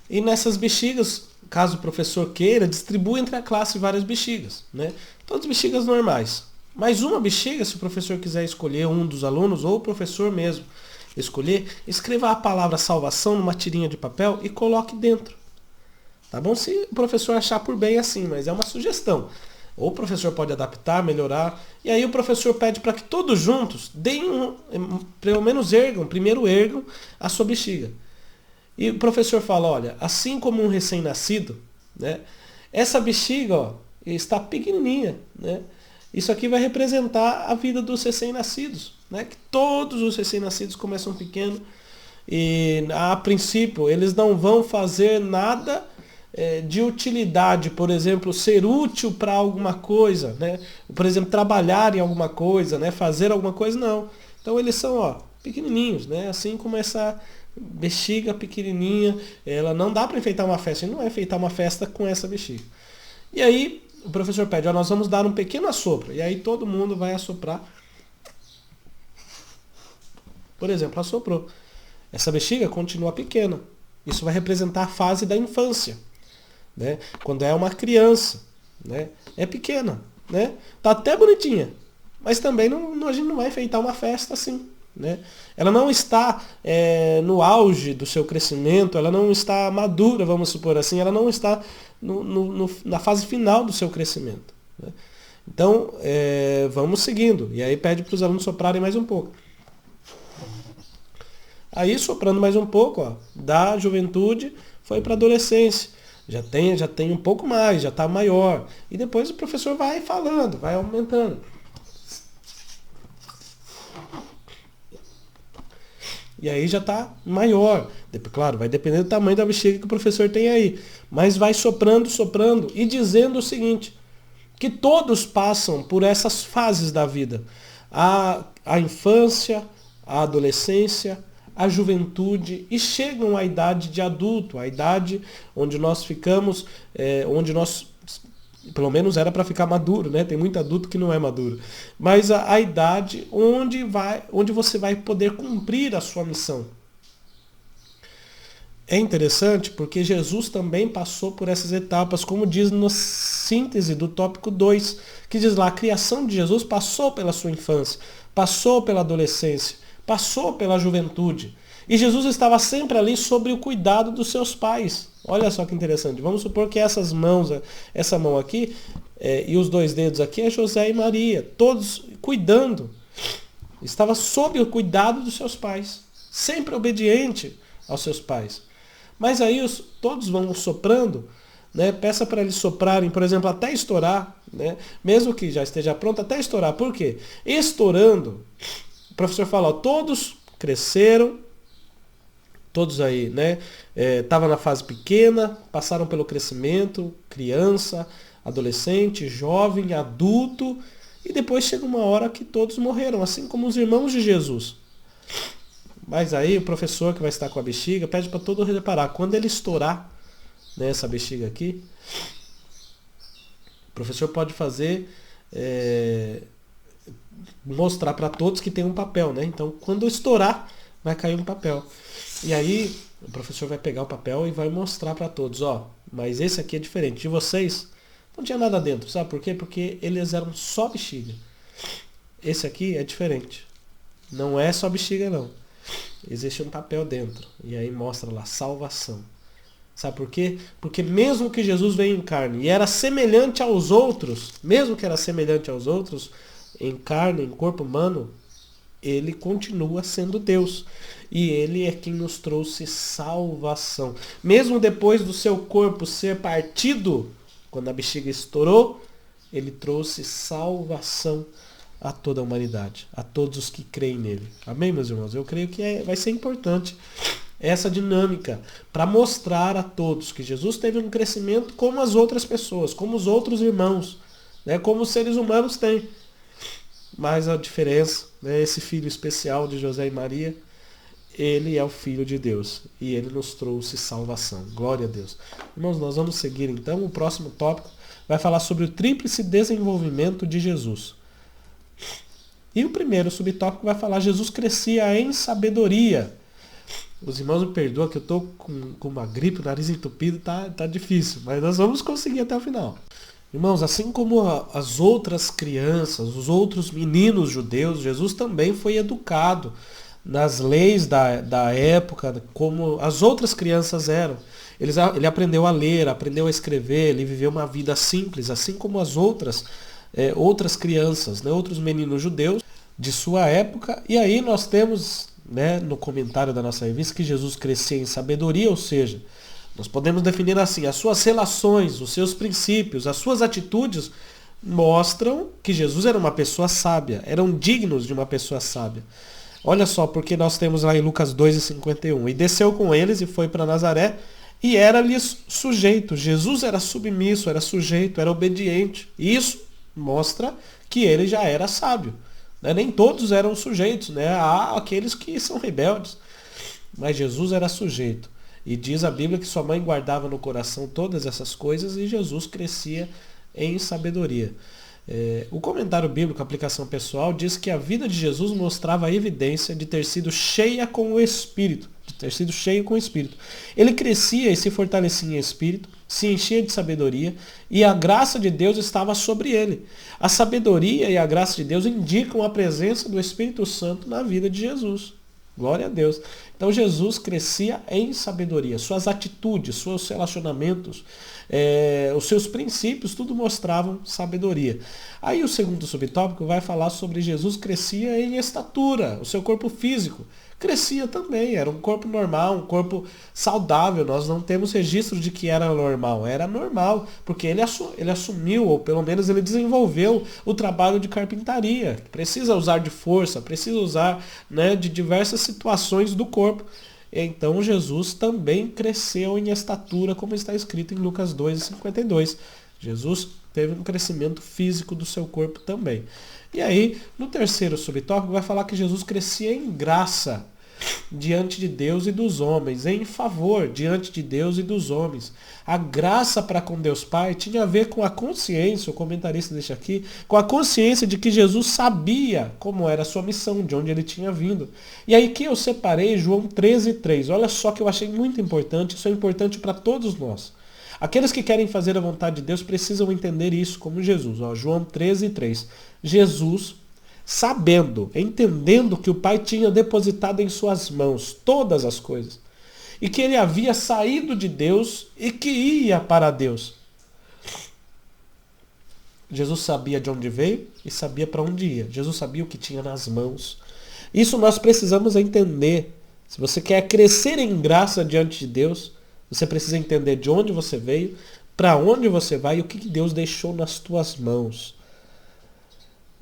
E nessas bexigas, caso o professor queira, distribui entre a classe várias bexigas, né? Todas bexigas normais. Mas uma bexiga, se o professor quiser escolher um dos alunos, ou o professor mesmo escolher, escreva a palavra salvação numa tirinha de papel e coloque dentro. Tá bom? Se o professor achar por bem assim, mas é uma sugestão. Ou o professor pode adaptar, melhorar. E aí o professor pede para que todos juntos pelo menos primeiro ergam a sua bexiga. E o professor fala, olha, assim como um recém-nascido, né, essa bexiga está pequenininha, né? Isso aqui vai representar a vida dos recém-nascidos, né? Que todos os recém-nascidos começam pequeno e a princípio eles não vão fazer nada de utilidade, por exemplo, ser útil para alguma coisa, né? Por exemplo, trabalhar em alguma coisa, né? Fazer alguma coisa, não. Então eles são pequenininhos, né? Assim como essa bexiga pequenininha, ela não dá para enfeitar uma festa, a gente não vai enfeitar uma festa com essa bexiga. E aí o professor pede, nós vamos dar um pequeno assopro, e aí todo mundo vai assoprar. Por exemplo, assoprou. Essa bexiga continua pequena. Isso vai representar a fase da infância, né? Quando é uma criança, né? É pequena, né? Tá até bonitinha, mas também a gente não vai enfeitar uma festa assim, né? Ela não está no auge do seu crescimento, ela não está madura, vamos supor assim, ela não está na fase final do seu crescimento, né? Então, vamos seguindo. E aí pede para os alunos soprarem mais um pouco. Aí soprando mais um pouco, da juventude foi para a adolescência. Já tem um pouco mais, já está maior. E depois o professor vai falando, vai aumentando. E aí já está maior. Claro, vai depender do tamanho da bexiga que o professor tem aí. Mas vai soprando, soprando e dizendo o seguinte, que todos passam por essas fases da vida. A infância, a adolescência, a juventude e chegam à idade de adulto, a idade onde nós ficamos, pelo menos era para ficar maduro, né? Tem muito adulto que não é maduro. Mas a idade onde você vai poder cumprir a sua missão. É interessante porque Jesus também passou por essas etapas, como diz na síntese do tópico 2, que diz lá, a criação de Jesus passou pela sua infância, passou pela adolescência, passou pela juventude. E Jesus estava sempre ali sob o cuidado dos seus pais. Olha só que interessante. Vamos supor que essa mão aqui e os 2 dedos aqui é José e Maria, todos cuidando. Estava sob o cuidado dos seus pais, sempre obediente aos seus pais. Mas aí todos vão soprando, né? Peça para eles soprarem, por exemplo, até estourar, né? Mesmo que já esteja pronto, até estourar. Por quê? Estourando, o professor fala, todos cresceram, todos aí, né? Estavam na fase pequena, passaram pelo crescimento, criança, adolescente, jovem, adulto, e depois chega uma hora que todos morreram, assim como os irmãos de Jesus. Mas aí o professor que vai estar com a bexiga pede para todo reparar, quando ele estourar, né, essa bexiga aqui, o professor pode fazer, mostrar para todos que tem um papel, né? Então quando estourar, vai cair um papel. E aí O professor vai pegar o papel e vai mostrar para todos, ó, mas esse aqui é diferente. De vocês, não tinha nada dentro. Sabe por quê? Porque eles eram só bexiga. Esse aqui é diferente. Não é só bexiga, não. Existe um papel dentro. E aí mostra lá, salvação. Sabe por quê? Porque mesmo que Jesus veio em carne e era semelhante aos outros, mesmo que era semelhante aos outros, em carne, em corpo humano, ele continua sendo Deus. E ele é quem nos trouxe salvação. Mesmo depois do seu corpo ser partido, quando a bexiga estourou, ele trouxe salvação a toda a humanidade, a todos os que creem nele. Amém, meus irmãos? Eu creio que vai ser importante essa dinâmica para mostrar a todos que Jesus teve um crescimento como as outras pessoas, como os outros irmãos, né, como os seres humanos têm. Mas a diferença, né, esse filho especial de José e Maria, ele é o Filho de Deus e ele nos trouxe salvação. Glória a Deus. Irmãos, nós vamos seguir então. O próximo tópico vai falar sobre o tríplice desenvolvimento de Jesus. E o primeiro subtópico vai falar: Jesus crescia em sabedoria. Os irmãos me perdoam que eu estou com uma gripe, o nariz entupido, tá difícil, mas nós vamos conseguir até o final. Irmãos, assim como as outras crianças, os outros meninos judeus, Jesus também foi educado nas leis da época, como as outras crianças eram. Ele aprendeu a ler, aprendeu a escrever, ele viveu uma vida simples, assim como as outras crianças, né, outros meninos judeus de sua época. E aí nós temos, né, no comentário da nossa revista, que Jesus crescia em sabedoria, ou seja, nós podemos definir assim: as suas relações, os seus princípios, as suas atitudes mostram que Jesus era uma pessoa sábia, eram dignos de uma pessoa sábia. Olha só, porque nós temos lá em Lucas 2:51, e desceu com eles e foi para Nazaré, e era-lhes sujeito. Jesus era submisso, era sujeito, era obediente. E isso mostra que ele já era sábio. Né? Nem todos eram sujeitos, né? Há aqueles que são rebeldes. Mas Jesus era sujeito. E diz a Bíblia que sua mãe guardava no coração todas essas coisas e Jesus crescia em sabedoria. O comentário bíblico, a aplicação pessoal, diz que a vida de Jesus mostrava a evidência de ter sido cheia com o Espírito. De ter sido cheio com o Espírito. Ele crescia e se fortalecia em espírito, se enchia de sabedoria e a graça de Deus estava sobre ele. A sabedoria e a graça de Deus indicam a presença do Espírito Santo na vida de Jesus. Glória a Deus. Então Jesus crescia em sabedoria. Suas atitudes, seus relacionamentos, os seus princípios, tudo mostravam sabedoria. Aí o segundo subtópico vai falar sobre Jesus crescia em estatura. O seu corpo físico crescia também. Era um corpo normal, um corpo saudável. Nós não temos registro de que era normal. Era normal, porque ele assumiu, ou pelo menos ele desenvolveu o trabalho de carpintaria. Precisa usar de força, precisa usar, né, de diversas situações do corpo. Então Jesus também cresceu em estatura, como está escrito em Lucas 2:52. Jesus teve um crescimento físico do seu corpo também. E aí, no terceiro subtópico, vai falar que Jesus crescia em graça diante de Deus e dos homens, em favor diante de Deus e dos homens. A graça para com Deus Pai tinha a ver com a consciência, o comentarista deixa aqui, com a consciência de que Jesus sabia como era a sua missão, de onde ele tinha vindo. E aí que eu separei João 13:3. Olha só que eu achei muito importante, isso é importante para todos nós. Aqueles que querem fazer a vontade de Deus precisam entender isso como Jesus. João 13:3. Jesus, sabendo, entendendo que o Pai tinha depositado em suas mãos todas as coisas, e que ele havia saído de Deus e que ia para Deus. Jesus sabia de onde veio e sabia para onde ia. Jesus sabia o que tinha nas mãos. Isso nós precisamos entender. Se você quer crescer em graça diante de Deus, você precisa entender de onde você veio, para onde você vai e o que Deus deixou nas tuas mãos.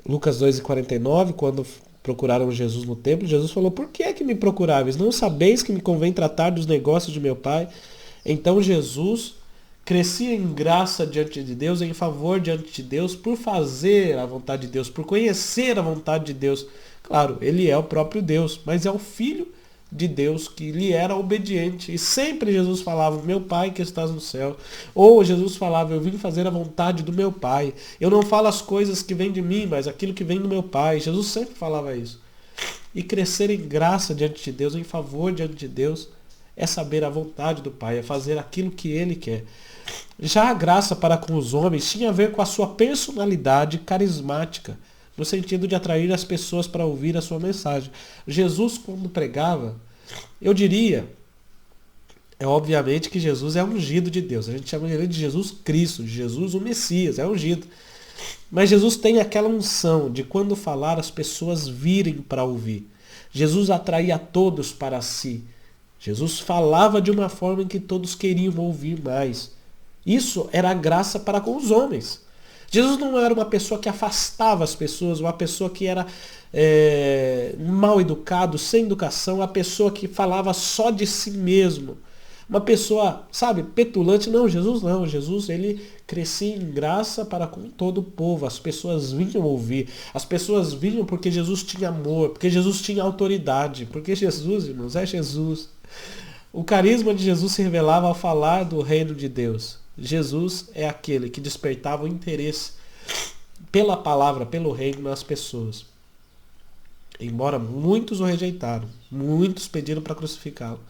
Lucas 2:49, quando procuraram Jesus no templo, Jesus falou: por que é que me procuráveis? Não sabeis que me convém tratar dos negócios de meu Pai? Então Jesus crescia em graça diante de Deus, em favor diante de Deus, por fazer a vontade de Deus, por conhecer a vontade de Deus. Claro, ele é o próprio Deus, mas é o Filho de Deus que lhe era obediente. E sempre Jesus falava: meu Pai que estás no céu. Ou Jesus falava: eu vim fazer a vontade do meu Pai. Eu não falo as coisas que vêm de mim, mas aquilo que vem do meu Pai. Jesus sempre falava isso. E crescer em graça diante de Deus, em favor diante de Deus, é saber a vontade do Pai, é fazer aquilo que Ele quer. Já a graça para com os homens tinha a ver com a sua personalidade carismática, no sentido de atrair as pessoas para ouvir a sua mensagem. Jesus, quando pregava, eu diria, obviamente que Jesus é ungido de Deus. A gente chama ele de Jesus Cristo, de Jesus o Messias, é ungido. Mas Jesus tem aquela unção de quando falar as pessoas virem para ouvir. Jesus atraía todos para si. Jesus falava de uma forma em que todos queriam ouvir mais. Isso era a graça para com os homens. Jesus não era uma pessoa que afastava as pessoas, uma pessoa que era mal educado, sem educação, uma pessoa que falava só de si mesmo. Uma pessoa, sabe, petulante. Não, Jesus não. Jesus, ele crescia em graça para com todo o povo. As pessoas vinham ouvir. As pessoas vinham porque Jesus tinha amor, porque Jesus tinha autoridade, porque Jesus, irmãos, é Jesus. O carisma de Jesus se revelava ao falar do reino de Deus. Jesus é aquele que despertava o interesse pela palavra, pelo reino nas pessoas. Embora muitos o rejeitaram, muitos pediram para crucificá-lo.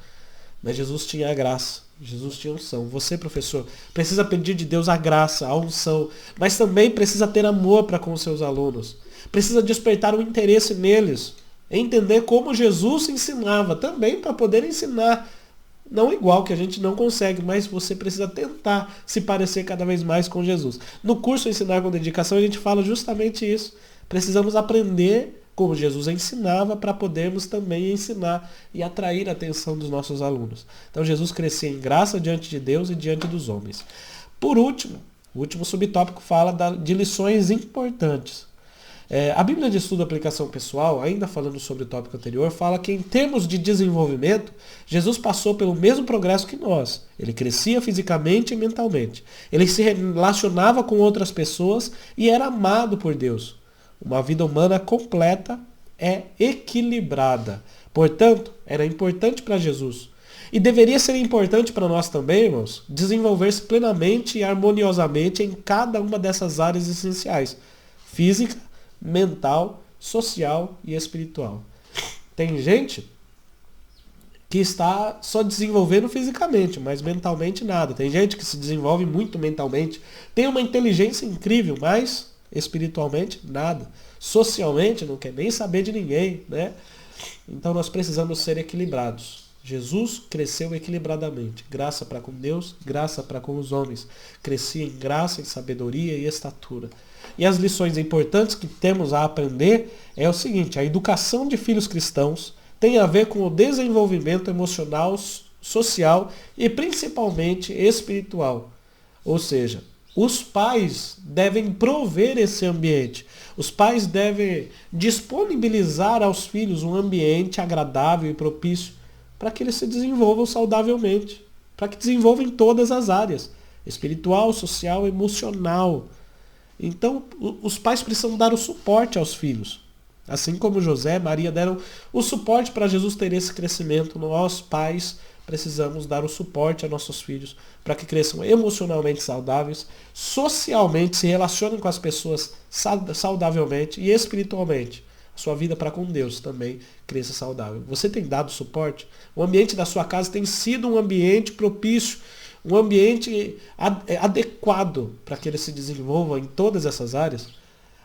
Mas Jesus tinha a graça, Jesus tinha a unção. Você, professor, precisa pedir de Deus a graça, a unção, mas também precisa ter amor para com os seus alunos. Precisa despertar o interesse neles, entender como Jesus ensinava, também para poder ensinar. Não igual, que a gente não consegue, mas você precisa tentar se parecer cada vez mais com Jesus. No curso Ensinar com Dedicação a gente fala justamente isso. Precisamos aprender como Jesus ensinava para podermos também ensinar e atrair a atenção dos nossos alunos. Então Jesus crescia em graça diante de Deus e diante dos homens. Por último, o último subtópico fala de lições importantes. A Bíblia de Estudo e Aplicação Pessoal, ainda falando sobre o tópico anterior, fala que em termos de desenvolvimento, Jesus passou pelo mesmo progresso que nós. Ele crescia fisicamente e mentalmente. Ele se relacionava com outras pessoas e era amado por Deus. Uma vida humana completa é equilibrada. Portanto, era importante para Jesus. E deveria ser importante para nós também, irmãos, desenvolver-se plenamente e harmoniosamente em cada uma dessas áreas essenciais. Física, mental, social e espiritual. Tem gente que está só desenvolvendo fisicamente, mas mentalmente nada. Tem gente que se desenvolve muito mentalmente, tem uma inteligência incrível, mas espiritualmente nada. Socialmente não quer nem saber de ninguém, né? Então nós precisamos ser equilibrados. Jesus cresceu equilibradamente. Graça para com Deus, graça para com os homens. Crescia em graça, em sabedoria e estatura. E as lições importantes que temos a aprender é o seguinte: a educação de filhos cristãos tem a ver com o desenvolvimento emocional, social e principalmente espiritual. Ou seja, os pais devem prover esse ambiente. Os pais devem disponibilizar aos filhos um ambiente agradável e propício para que eles se desenvolvam saudavelmente, para que desenvolvam em todas as áreas, espiritual, social, emocional. Então, os pais precisam dar o suporte aos filhos. Assim como José e Maria deram o suporte para Jesus ter esse crescimento, nós, pais, precisamos dar o suporte a nossos filhos para que cresçam emocionalmente saudáveis, socialmente se relacionem com as pessoas saudavelmente e espiritualmente. A sua vida para com Deus também cresça saudável. Você tem dado suporte? O ambiente da sua casa tem sido um ambiente propício, um ambiente adequado para que ele se desenvolva em todas essas áreas?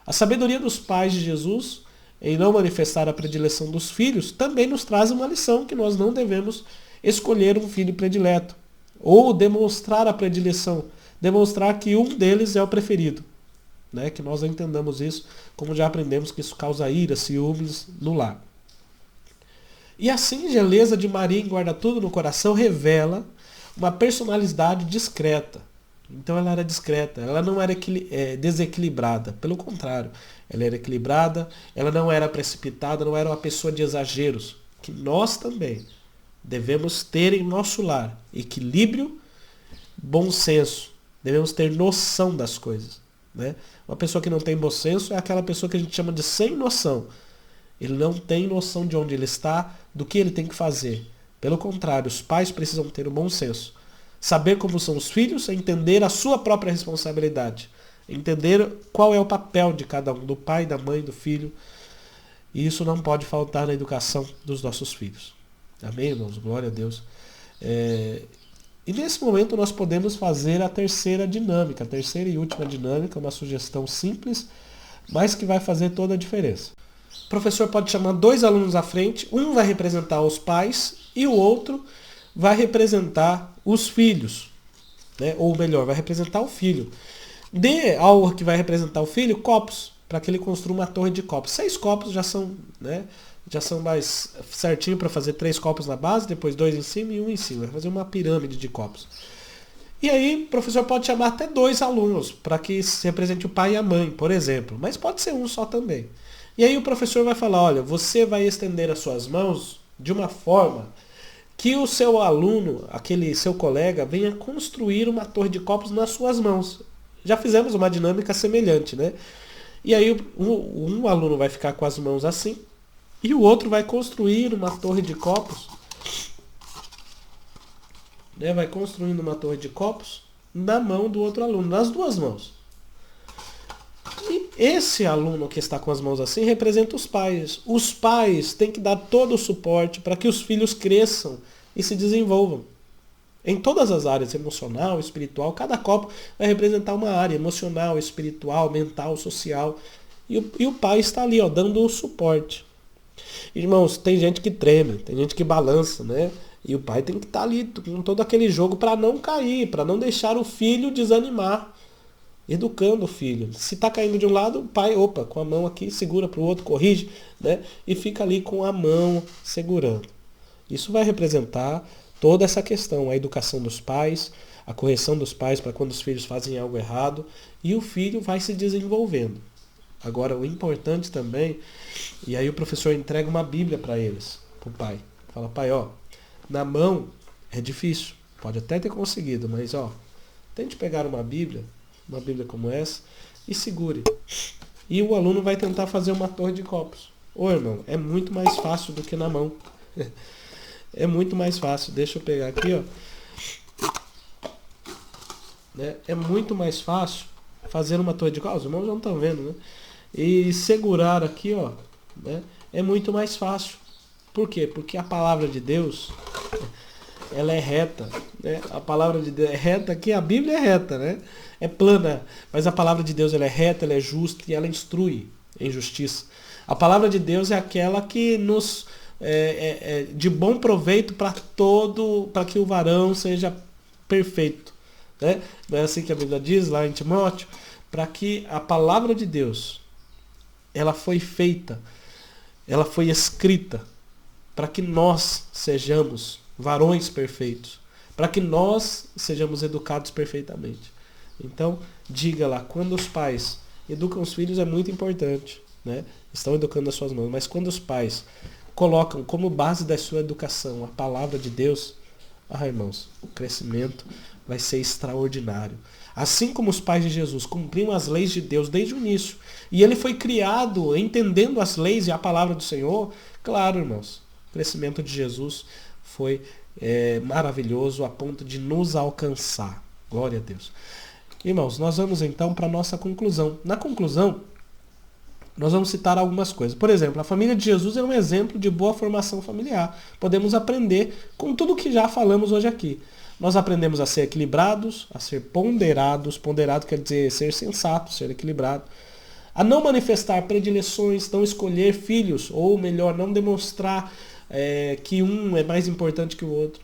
A sabedoria dos pais de Jesus em não manifestar a predileção dos filhos também nos traz uma lição que nós não devemos escolher um filho predileto ou demonstrar a predileção, demonstrar que um deles é o preferido. Né? Que nós entendamos isso, como já aprendemos que isso causa ira, ciúmes no lar. E a singeleza de Maria em guarda tudo no coração revela uma personalidade discreta. Então ela era discreta, ela não era desequilibrada, pelo contrário, ela era equilibrada, ela não era precipitada, não era uma pessoa de exageros, que nós também devemos ter em nosso lar equilíbrio, bom senso, devemos ter noção das coisas. Né? Uma pessoa que não tem bom senso é aquela pessoa que a gente chama de sem noção. Ele não tem noção de onde ele está, do que ele tem que fazer. Pelo contrário, os pais precisam ter um bom senso. Saber como são os filhos, entender a sua própria responsabilidade. Entender qual é o papel de cada um, do pai, da mãe, do filho. E isso não pode faltar na educação dos nossos filhos. Amém, irmãos? Glória a Deus. E nesse momento nós podemos fazer a terceira dinâmica, a terceira e última dinâmica, uma sugestão simples, mas que vai fazer toda a diferença. O professor pode chamar 2 alunos à frente, um vai representar os pais e o outro vai representar os filhos, né? Ou melhor, vai representar o filho. Dê ao que vai representar o filho copos, para que ele construa uma torre de copos. 6 copos já são, né, já são mais certinho para fazer 3 copos na base, depois 2 em cima e 1 em cima. Vai fazer uma pirâmide de copos. E aí o professor pode chamar até 2 alunos, para que se represente o pai e a mãe, por exemplo. Mas pode ser um só também. E aí o professor vai falar, olha, você vai estender as suas mãos de uma forma que o seu aluno, aquele seu colega, venha construir uma torre de copos nas suas mãos. Já fizemos uma dinâmica semelhante, né? E aí um aluno vai ficar com as mãos assim, e o outro vai construir uma torre de copos, né? Vai construindo uma torre de copos na mão do outro aluno, nas 2 mãos. E esse aluno que está com as mãos assim representa os pais. Os pais têm que dar todo o suporte para que os filhos cresçam e se desenvolvam. Em todas as áreas, emocional, espiritual, cada copo vai representar uma área emocional, espiritual, mental, social. E o pai está ali, ó, dando o suporte. Irmãos, tem gente que treme, tem gente que balança, né? E o pai tem que estar ali com todo aquele jogo para não cair, para não deixar o filho desanimar. Educando o filho. Se está caindo de um lado, o pai, opa, com a mão aqui, segura para o outro, corrige, né? E fica ali com a mão segurando. Isso vai representar toda essa questão, a educação dos pais, a correção dos pais para quando os filhos fazem algo errado, e o filho vai se desenvolvendo. Agora, o importante também, e aí o professor entrega uma Bíblia para eles, para o pai. Fala, pai, ó, na mão é difícil, pode até ter conseguido, mas ó, tente pegar uma Bíblia como essa, e segure. E o aluno vai tentar fazer uma torre de copos. Ô irmão, é muito mais fácil do que na mão. É muito mais fácil. Deixa eu pegar aqui, ó. Né? É muito mais fácil fazer uma torre de copos. Os irmãos não estão vendo, né? E segurar aqui, ó, né? É muito mais fácil. Por quê? Porque a palavra de Deus, ela é reta, né? A palavra de Deus é reta aqui, a Bíblia é reta, né? É plana, mas a palavra de Deus ela é reta, ela é justa e ela instrui em justiça. A palavra de Deus é aquela que nos de bom proveito para que o varão seja perfeito, né? Não é assim que a Bíblia diz lá em Timóteo? Para que a palavra de Deus, ela foi feita, ela foi escrita, para que nós sejamos varões perfeitos, para que nós sejamos educados perfeitamente. Então, diga lá, quando os pais educam os filhos é muito importante, né? Estão educando as suas mãos, mas quando os pais colocam como base da sua educação a palavra de Deus, irmãos, o crescimento vai ser extraordinário. Assim como os pais de Jesus cumpriam as leis de Deus desde o início, e ele foi criado entendendo as leis e a palavra do Senhor, claro, irmãos, o crescimento de Jesus foi maravilhoso a ponto de nos alcançar. Glória a Deus. Irmãos, nós vamos então para a nossa conclusão. Na conclusão, nós vamos citar algumas coisas. Por exemplo, a família de Jesus é um exemplo de boa formação familiar. Podemos aprender com tudo que já falamos hoje aqui. Nós aprendemos a ser equilibrados, a ser ponderados. Ponderado quer dizer ser sensato, ser equilibrado. A não manifestar predileções, não escolher filhos, ou melhor, não demonstrar que um é mais importante que o outro.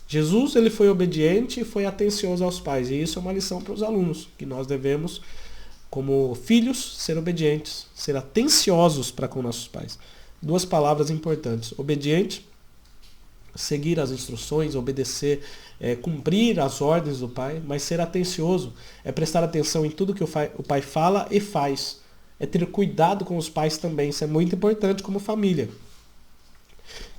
Jesus ele foi obediente e foi atencioso aos pais. E isso é uma lição para os alunos, que nós devemos, como filhos, ser obedientes, ser atenciosos para com nossos pais. 2 palavras importantes. Obediente, seguir as instruções, obedecer, cumprir as ordens do pai, mas ser atencioso é prestar atenção em tudo que o pai fala e faz. É ter cuidado com os pais também. Isso é muito importante como família.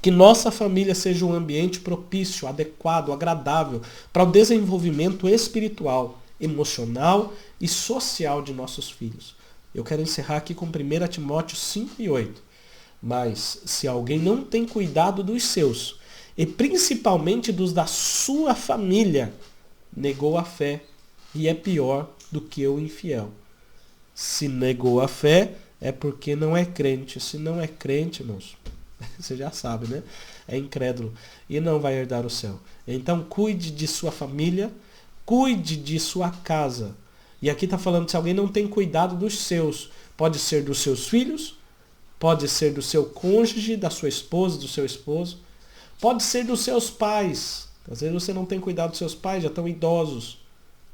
Que nossa família seja um ambiente propício, adequado, agradável para o desenvolvimento espiritual, emocional e social de nossos filhos. Eu quero encerrar aqui com 1 Timóteo 5:8. Mas se alguém não tem cuidado dos seus, e principalmente dos da sua família, negou a fé e é pior do que o infiel. Se negou a fé, é porque não é crente. Se não é crente, irmãos, Você já sabe, né? É incrédulo e não vai herdar o céu. Então cuide de sua família, cuide de sua casa. E aqui está falando se alguém não tem cuidado dos seus. Pode ser dos seus filhos, pode ser do seu cônjuge, da sua esposa, do seu esposo. Pode ser dos seus pais. Às vezes você não tem cuidado dos seus pais, já estão idosos,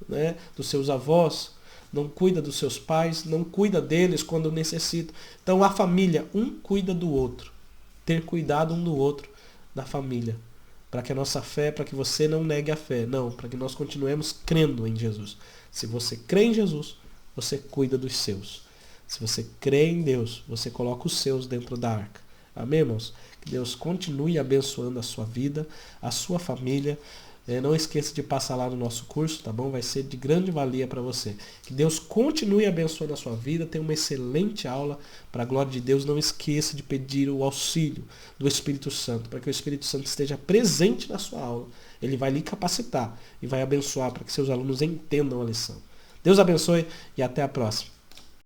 né? Dos seus avós. Não cuida dos seus pais, não cuida deles quando necessitam. Então a família, um cuida do outro. Ter cuidado um do outro, da família. Para que a nossa fé, para que você não negue a fé. Não, para que nós continuemos crendo em Jesus. Se você crê em Jesus, você cuida dos seus. Se você crê em Deus, você coloca os seus dentro da arca. Amém, irmãos? Que Deus continue abençoando a sua vida, a sua família. Não esqueça de passar lá no nosso curso, tá bom? Vai ser de grande valia para você. Que Deus continue abençoando a sua vida. Tenha uma excelente aula. Para a glória de Deus, não esqueça de pedir o auxílio do Espírito Santo, para que o Espírito Santo esteja presente na sua aula. Ele vai lhe capacitar e vai abençoar para que seus alunos entendam a lição. Deus abençoe e até a próxima.